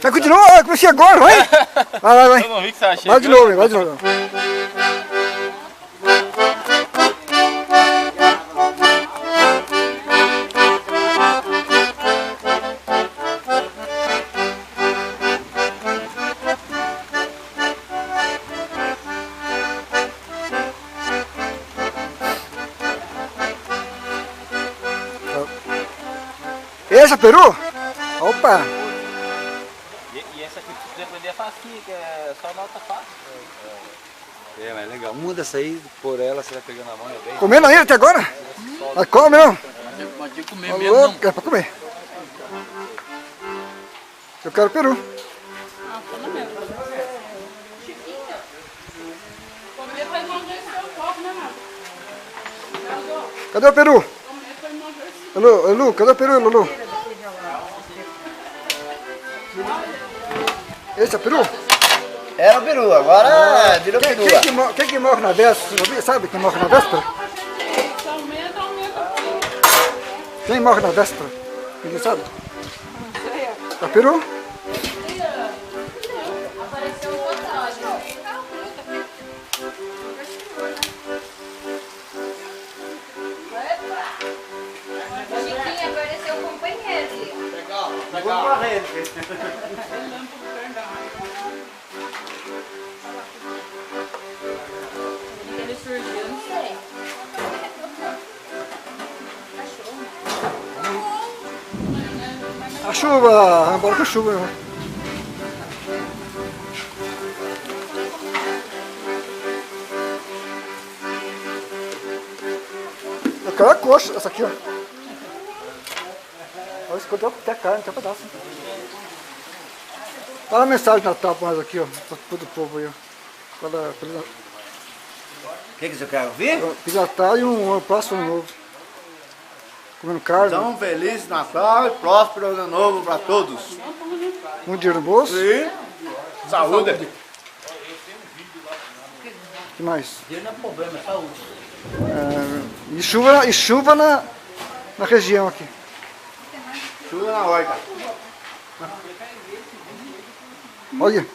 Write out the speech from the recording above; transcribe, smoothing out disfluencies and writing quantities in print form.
Vai continuar? Ah, comecei agora, vai! Vai. Eu não vi que você achei. Vai de novo, vai de novo. Esse é peru? Opa! E essa aqui pra você aprender é facinho, que é só nota fácil. É, mas é legal. Uma dessa aí, por ela, você vai pegando a mão e é bem. Comendo ainda até agora? Mas come não? Pode comer Tá mesmo, louco, não. é pra comer. Eu quero peru. Ah, fala mesmo. Comer foi emagrecer um pouco, né, mano? Cadê o peru? Comer foi emagrecer. Lulu, cadê o peru, Lulu? Esse é peru? Era o peru, agora virou perua. Quem que morre na véspera? Sabe quem morre na véspera? Se aumenta. Quem morre na véspera? Ninguém sabe? Não sei. É peru? Apareceu um botão. Chiquinho, apareceu um companheiro. Vamos correndo. Ele surgiu, não sei. A chuva, embora com a chuva. Né? Eu quero a coxa, essa aqui, ó. Olha, escondeu até carne, até pedaço. Fala a mensagem de Natal pra nós aqui, ó. Pra todo o povo aí, ó. Fala, O que você quer ouvir? Feliz Natal e um próximo ano novo. Comendo carne, Então, feliz Natal e próspero ano novo para todos. muito dinheiro no bolso. E saúde. O que mais? Dinheiro não é problema, é saúde. E chuva na região aqui. Chuva na horta. Olha,